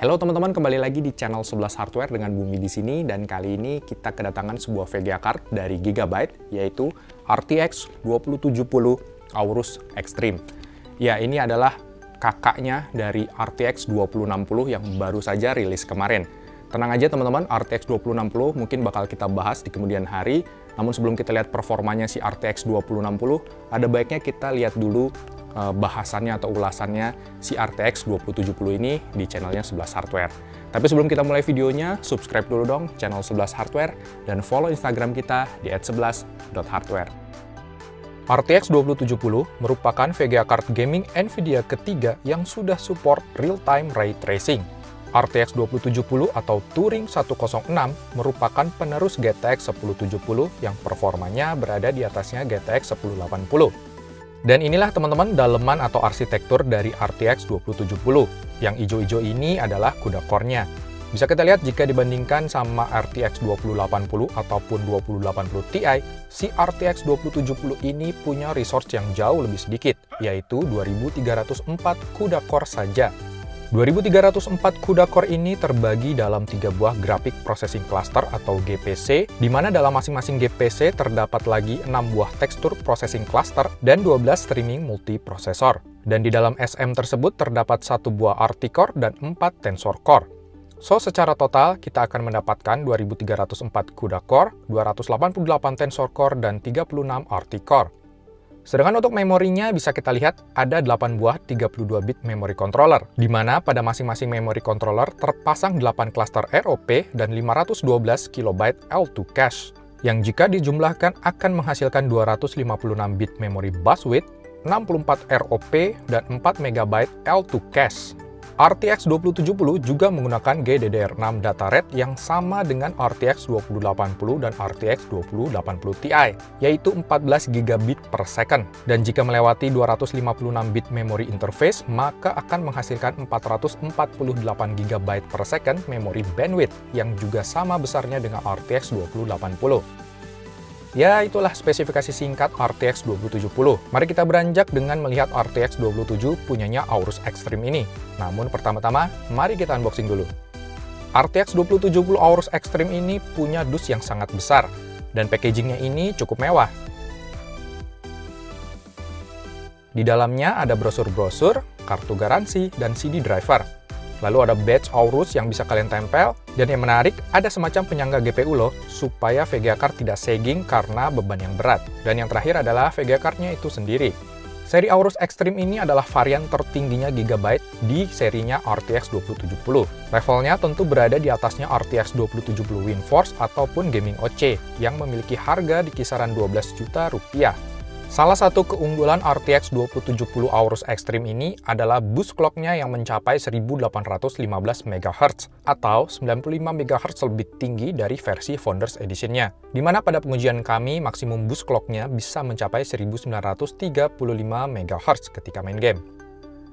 Halo teman-teman, kembali lagi di channel 11 Hardware dengan Bumi di sini, dan kali ini kita kedatangan sebuah VGA card dari Gigabyte, yaitu RTX 2070 Aorus Extreme. Ya, ini adalah kakaknya dari RTX 2060 yang baru saja rilis kemarin. Tenang aja teman-teman, RTX 2060 mungkin bakal kita bahas di kemudian hari, namun sebelum kita lihat performanya si RTX 2060, ada baiknya kita lihat dulu bahasannya atau ulasannya si RTX 2070 ini di channelnya 11 Hardware. Tapi sebelum kita mulai videonya, subscribe dulu dong channel 11 Hardware dan follow Instagram kita di @11.hardware. RTX 2070 merupakan VGA card gaming Nvidia ketiga yang sudah support real-time ray tracing. RTX 2070 atau Turing 106 merupakan penerus GTX 1070 yang performanya berada di atasnya GTX 1080. Dan inilah teman-teman daleman atau arsitektur dari RTX 2070. Yang hijau-hijau ini adalah CUDA core-nya. Bisa kita lihat jika dibandingkan sama RTX 2080 ataupun 2080 Ti, si RTX 2070 ini punya resource yang jauh lebih sedikit, yaitu 2304 CUDA core saja. 2304 CUDA core ini terbagi dalam 3 buah Graphic Processing Cluster atau GPC, di mana dalam masing-masing GPC terdapat lagi 6 buah Texture Processing Cluster dan 12 Streaming Multiprocessor. Dan di dalam SM tersebut terdapat 1 buah RT Core dan 4 Tensor Core. So, secara total kita akan mendapatkan 2304 CUDA Core, 288 Tensor Core, dan 36 RT Core. Sedangkan untuk memorinya bisa kita lihat ada 8 buah 32-bit memory controller, di mana pada masing-masing memory controller terpasang 8 cluster ROP dan 512 KB L2 cache, yang jika dijumlahkan akan menghasilkan 256 bit memory bus width, 64 ROP, dan 4 MB L2 cache. RTX 2070 juga menggunakan GDDR6 data rate yang sama dengan RTX 2080 dan RTX 2080 Ti, yaitu 14 GB per second. Dan jika melewati 256 bit memory interface, maka akan menghasilkan 448 GB per second memory bandwidth, yang juga sama besarnya dengan RTX 2080. Ya, itulah spesifikasi singkat RTX 2070. Mari kita beranjak dengan melihat RTX 2070 punyanya Aorus Extreme ini. Namun pertama-tama, mari kita unboxing dulu. RTX 2070 Aorus Extreme ini punya dus yang sangat besar, dan packagingnya ini cukup mewah. Di dalamnya ada brosur-brosur, kartu garansi, dan CD driver. Lalu ada badge Aorus yang bisa kalian tempel, dan yang menarik, ada semacam penyangga GPU loh, supaya VGA card tidak sagging karena beban yang berat. Dan yang terakhir adalah VGA card-nya itu sendiri. Seri Aorus Extreme ini adalah varian tertingginya Gigabyte di serinya RTX 2070. Levelnya tentu berada di atasnya RTX 2070 WindForce ataupun Gaming OC, yang memiliki harga di kisaran 12 juta rupiah. Salah satu keunggulan RTX 2070 Aorus Extreme ini adalah boost clock-nya yang mencapai 1815 MHz atau 95 MHz lebih tinggi dari versi Founders Edition-nya, di mana pada pengujian kami maksimum boost clock-nya bisa mencapai 1935 MHz ketika main game.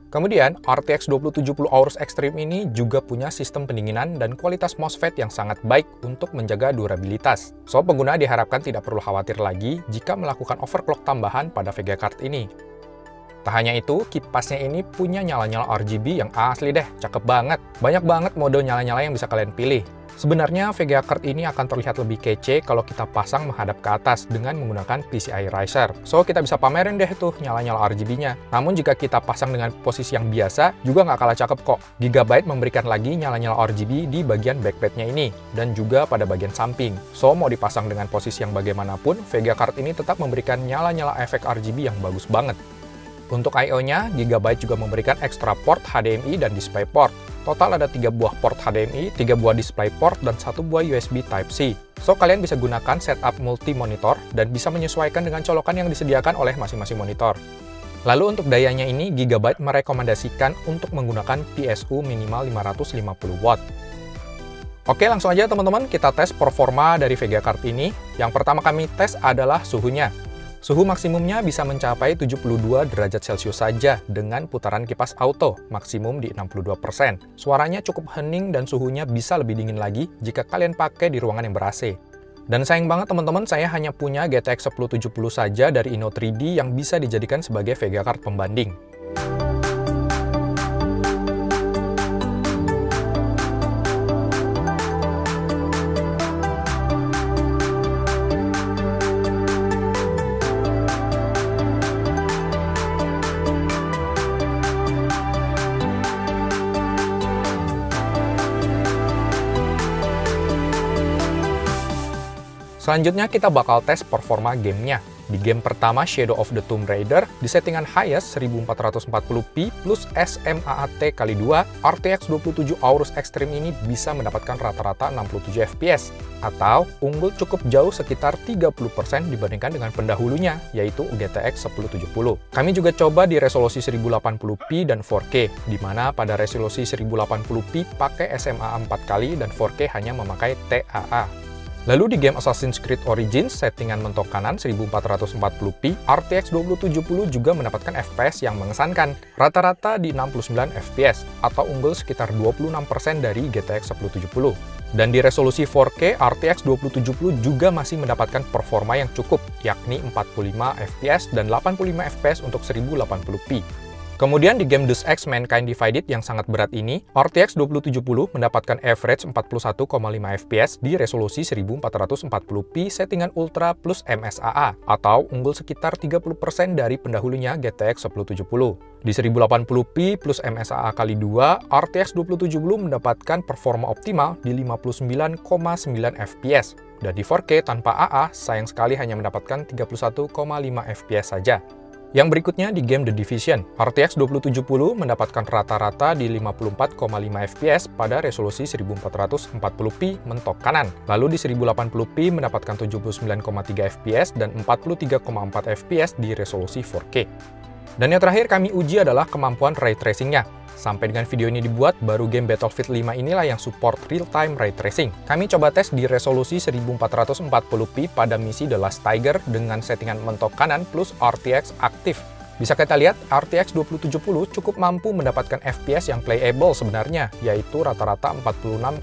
Kemudian, RTX 2070 Aorus Extreme ini juga punya sistem pendinginan dan kualitas MOSFET yang sangat baik untuk menjaga durabilitas. So, pengguna diharapkan tidak perlu khawatir lagi jika melakukan overclock tambahan pada VGA card ini. Tak hanya itu, kipasnya ini punya nyala-nyala RGB yang asli deh, cakep banget. Banyak banget mode nyala-nyala yang bisa kalian pilih. Sebenarnya VGA card ini akan terlihat lebih kece kalau kita pasang menghadap ke atas dengan menggunakan PCI riser. So, kita bisa pamerin deh tuh nyala-nyala RGB-nya. Namun jika kita pasang dengan posisi yang biasa, juga nggak kalah cakep kok. Gigabyte memberikan lagi nyala-nyala RGB di bagian backplate-nya ini, dan juga pada bagian samping. So, mau dipasang dengan posisi yang bagaimanapun, VGA card ini tetap memberikan nyala-nyala efek RGB yang bagus banget. Untuk I/O-nya, Gigabyte juga memberikan ekstra port HDMI dan DisplayPort. Total ada 3 buah port HDMI, 3 buah DisplayPort, dan 1 buah USB Type-C. So, kalian bisa gunakan setup multi-monitor dan bisa menyesuaikan dengan colokan yang disediakan oleh masing-masing monitor. Lalu untuk dayanya ini, Gigabyte merekomendasikan untuk menggunakan PSU minimal 550 watt. Oke, langsung aja teman-teman kita tes performa dari VGA card ini. Yang pertama kami tes adalah suhunya. Suhu maksimumnya bisa mencapai 72 derajat Celcius saja dengan putaran kipas auto, maksimum di 62%. Suaranya cukup hening dan suhunya bisa lebih dingin lagi jika kalian pakai di ruangan yang ber-AC. Dan sayang banget teman-teman, saya hanya punya GTX 1070 saja dari Inno3D yang bisa dijadikan sebagai VGA card pembanding. Selanjutnya kita bakal tes performa gamenya. Di game pertama, Shadow of the Tomb Raider, di settingan highest 1440p plus SMAAT x 2, RTX 27 Aorus Extreme ini bisa mendapatkan rata-rata 67 fps, atau unggul cukup jauh sekitar 30% dibandingkan dengan pendahulunya, yaitu GTX 1070. Kami juga coba di resolusi 1080p dan 4K, di mana pada resolusi 1080p pakai SMA 4x dan 4K hanya memakai TAA. Lalu di game Assassin's Creed Origins, settingan mentok kanan 1440p, RTX 2070 juga mendapatkan FPS yang mengesankan, rata-rata di 69 fps, atau unggul sekitar 26% dari GTX 1070. Dan di resolusi 4K, RTX 2070 juga masih mendapatkan performa yang cukup, yakni 45 fps dan 85 fps untuk 1080p. Kemudian di game Deus Ex Mankind Divided yang sangat berat ini, RTX 2070 mendapatkan average 41,5 fps di resolusi 1440p settingan Ultra plus MSAA, atau unggul sekitar 30% dari pendahulunya GTX 1070. Di 1080p plus MSAA x 2, RTX 2070 mendapatkan performa optimal di 59,9 fps. Dan di 4K tanpa AA, sayang sekali hanya mendapatkan 31,5 fps saja. Yang berikutnya di game The Division, RTX 2070 mendapatkan rata-rata di 54,5 fps pada resolusi 1440p mentok kanan. Lalu di 1080p mendapatkan 79,3 fps dan 43,4 fps di resolusi 4K. Dan yang terakhir kami uji adalah kemampuan ray tracing-nya. Sampai dengan video ini dibuat, baru game Battlefield 5 inilah yang support real-time ray tracing. Kami coba tes di resolusi 1440p pada misi The Last Tiger dengan settingan mentok kanan plus RTX aktif. Bisa kita lihat, RTX 2070 cukup mampu mendapatkan FPS yang playable sebenarnya, yaitu rata-rata 46,1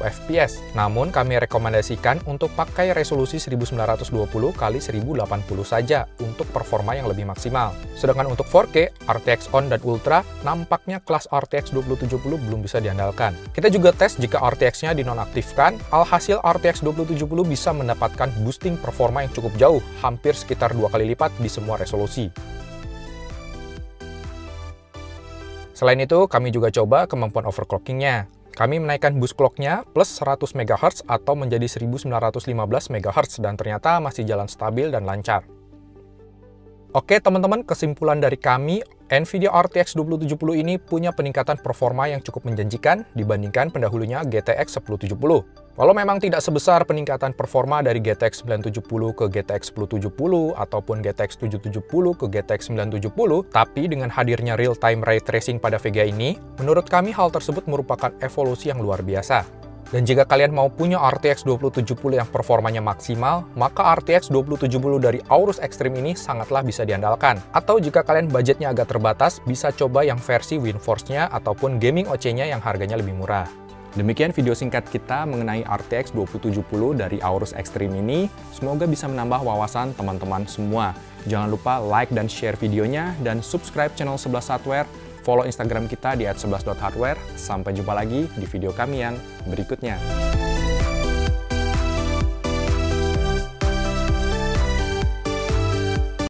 fps. Namun, kami rekomendasikan untuk pakai resolusi 1920 x 1080 saja untuk performa yang lebih maksimal. Sedangkan untuk 4K, RTX On dan Ultra, nampaknya kelas RTX 2070 belum bisa diandalkan. Kita juga tes jika RTX-nya dinonaktifkan, alhasil RTX 2070 bisa mendapatkan boosting performa yang cukup jauh, hampir sekitar 2 kali lipat di semua resolusi. Selain itu, kami juga coba kemampuan overclocking-nya. Kami menaikkan boost clock-nya plus 100 MHz atau menjadi 1915 MHz dan ternyata masih jalan stabil dan lancar. Oke teman-teman, kesimpulan dari kami, NVIDIA RTX 2070 ini punya peningkatan performa yang cukup menjanjikan dibandingkan pendahulunya GTX 1070. Walau memang tidak sebesar peningkatan performa dari GTX 970 ke GTX 1070 ataupun GTX 770 ke GTX 970, tapi dengan hadirnya real-time ray tracing pada Vega ini, menurut kami hal tersebut merupakan evolusi yang luar biasa. Dan jika kalian mau punya RTX 2070 yang performanya maksimal, maka RTX 2070 dari Aorus Extreme ini sangatlah bisa diandalkan. Atau jika kalian budgetnya agak terbatas, bisa coba yang versi WindForce-nya ataupun Gaming OC-nya yang harganya lebih murah. Demikian video singkat kita mengenai RTX 2070 dari Aorus Extreme ini. Semoga bisa menambah wawasan teman-teman semua. Jangan lupa like dan share videonya, dan subscribe channel 11 Hardware. Follow Instagram kita di @11.hardware. Sampai jumpa lagi di video kami yang berikutnya.